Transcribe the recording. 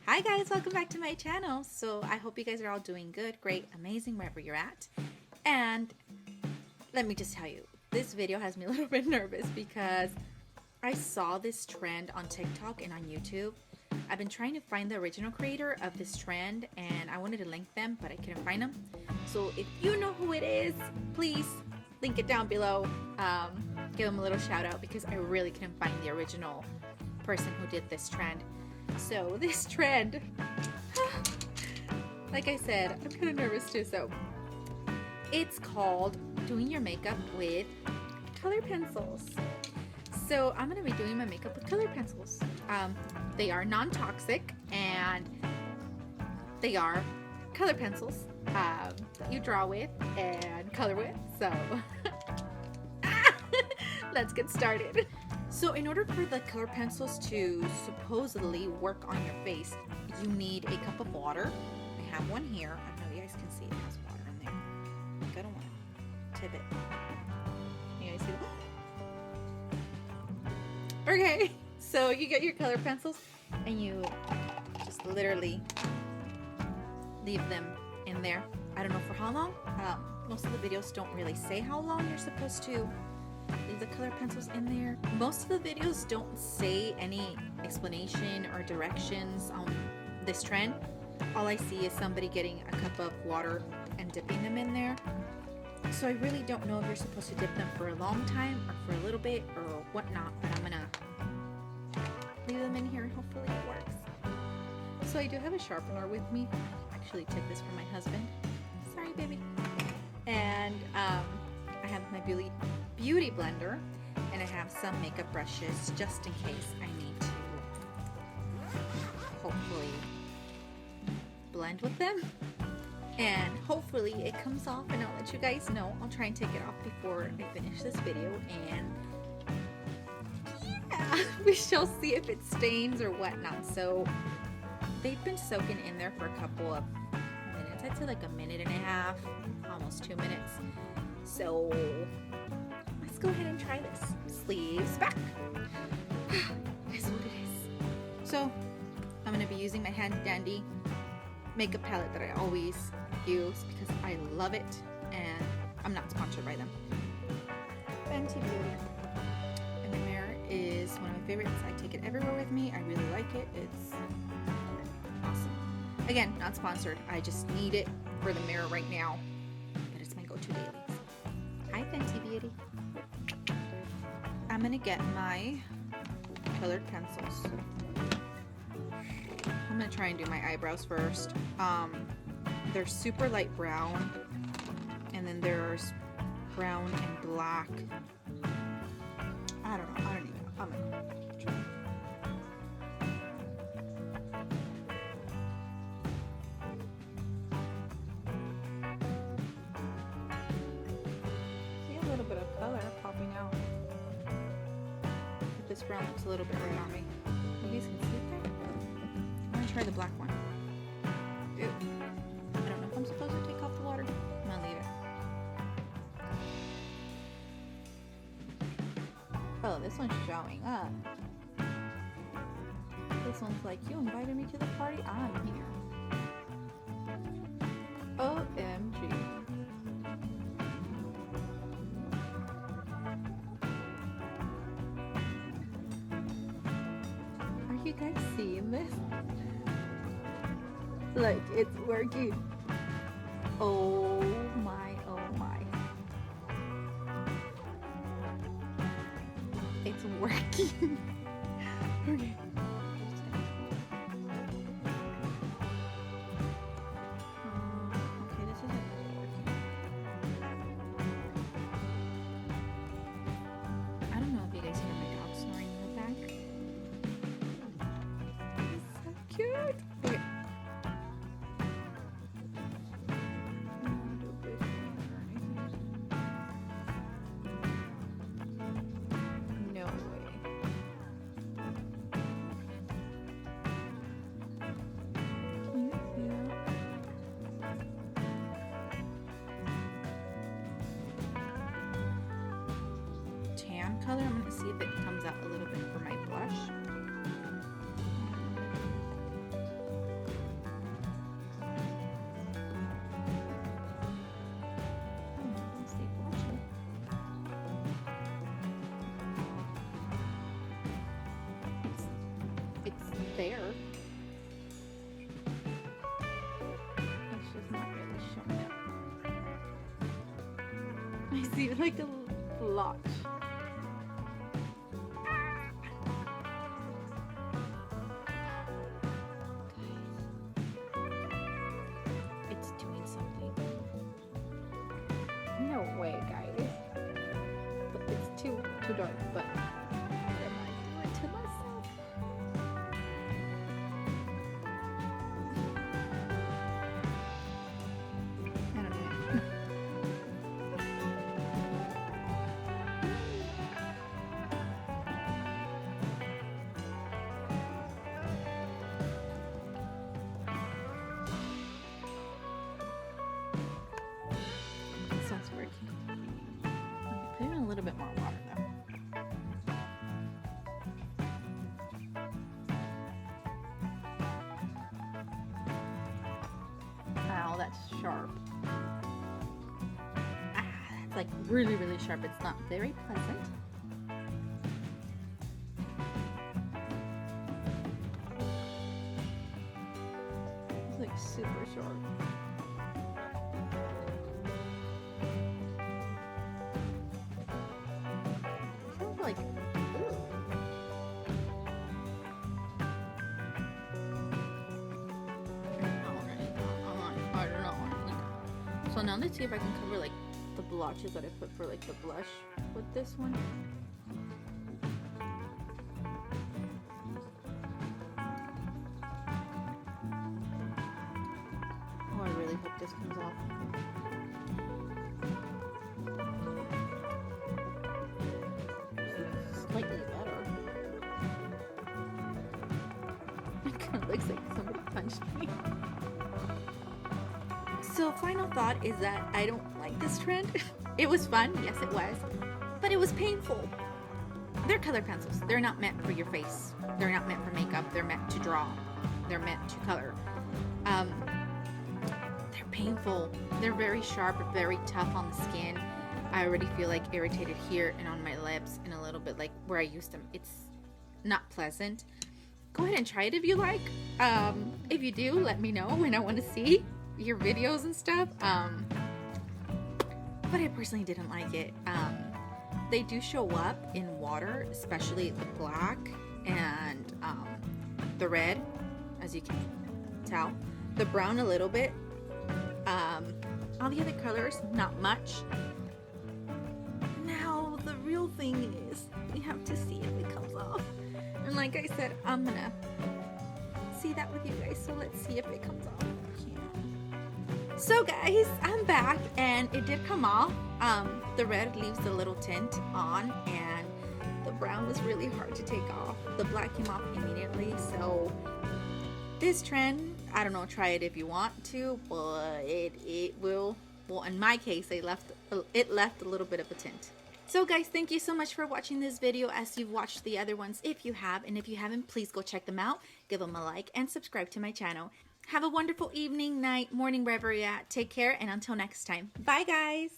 Hi guys, welcome back to my channel. So I hope you guys are all doing good, great, amazing wherever you're at. And let me just tell you, this video has me a little bit nervous because I saw this trend on TikTok and on YouTube. I've been trying to find the original creator of this trend and I wanted to link them, but I couldn't find them. So if you know who it is, please link it down below. Give them a little shout out because I really couldn't find the original person who did this trend. So this trend, like I said, I'm kind of nervous too. So it's called doing your makeup with color pencils. So I'm going to be doing my makeup with color pencils. They are non-toxic and they are color pencils that you draw with and color with. So let's get started. So in order for the color pencils to supposedly work on your face, you need a cup of water. I have one here. I don't know if you guys can see it has water in there. I don't want to tip it. You guys see that? Okay, so you get your color pencils and you just literally leave them in there. I don't know for how long. Most of the videos don't really say how long you're supposed to leave the color pencils in there. Most of the videos don't say any explanation or directions on this trend. All I see is somebody getting a cup of water and dipping them in there. So I really don't know if you're supposed to dip them for a long time or for a little bit or whatnot, but I'm gonna leave them in here and hopefully it works. So I do have a sharpener with me. I actually took this from my husband. Sorry, baby. And I have my beauty blender, and I have some makeup brushes just in case I need to hopefully blend with them. And hopefully it comes off and I'll let you guys know. I'll try and take it off before I finish this video, and yeah, we shall see if it stains or whatnot. So they've been soaking in there for a couple of minutes. I'd say like a minute and a half, almost 2 minutes. So let's go ahead and try this. Sleeves back. It is what it is. So I'm going to be using my handy dandy makeup palette that I always use because I love it, and I'm not sponsored by them. Fenty Beauty. And the mirror is one of my favorites. I take it everywhere with me. I really like it. It's awesome. Again, not sponsored. I just need it for the mirror right now. But it's my go-to daily. Hi, Fenty Beauty. I'm gonna get my colored pencils. I'm gonna try and do my eyebrows first. They're super light brown, and then there's brown and black. I don't know. I'm gonna try. See a little bit of color popping out. But this brown looks a little bit red on me. You guys can see it there? I'm gonna try the black one. Ew. I don't know if I'm supposed to take off the water. I'm gonna leave it. Oh, this one's showing up. This one's like, you invited me to the party? I'm here. OMG. Are you guys seeing this? Like, it's working. Oh my, oh my. It's working. Okay. Okay, this isn't really working. I don't know if you guys hear my dog snoring in the back. It's so cute. Okay. No way. Can you see that? Tan color. I'm gonna see if it comes out a little bit for my blush. like a blotch. It's doing something. No way, guys. But it's too dark, but what am I doing to myself? I don't know. This one's working. Put in a little bit more water though. Wow, that's sharp. Ah, that's like really, really sharp. It's not very pleasant. It's like super sharp. Sounds like, ooh. I don't know. So now let's see if I can cover like the blotches that I put for like the blush with this one. Oh, I really hope this comes off. Slightly better. It kind of looks like somebody punched me. So final thought is that I don't like this trend. It was fun, yes it was, but it was painful. They're color pencils. They're not meant for your face. They're not meant for makeup. They're meant to draw. They're meant to color. They're painful. They're very sharp, very tough on the skin. I already feel like irritated here and on my lips and a little bit like where I used them. It's not pleasant. Go ahead and try it if you like. If you do, let me know and I want to see your videos and stuff. But I personally didn't like it. They do show up in water, especially the black and the red, as you can tell. The brown a little bit. All the other colors, not much. Now the real thing is you have to see if it comes off. And like I said, I'm gonna see that with you guys. So let's see if it comes off. So guys, I'm back and it did come off. The red leaves a little tint on and the brown was really hard to take off. The black came off immediately. So this trend, I don't know, try it if you want to, but it will, well in my case, it left a little bit of a tint. So guys, thank you so much for watching this video as you've watched the other ones if you have, and if you haven't, please go check them out, give them a like and subscribe to my channel. Have a wonderful evening, night, morning, wherever you're at. Take care, and until next time. Bye, guys.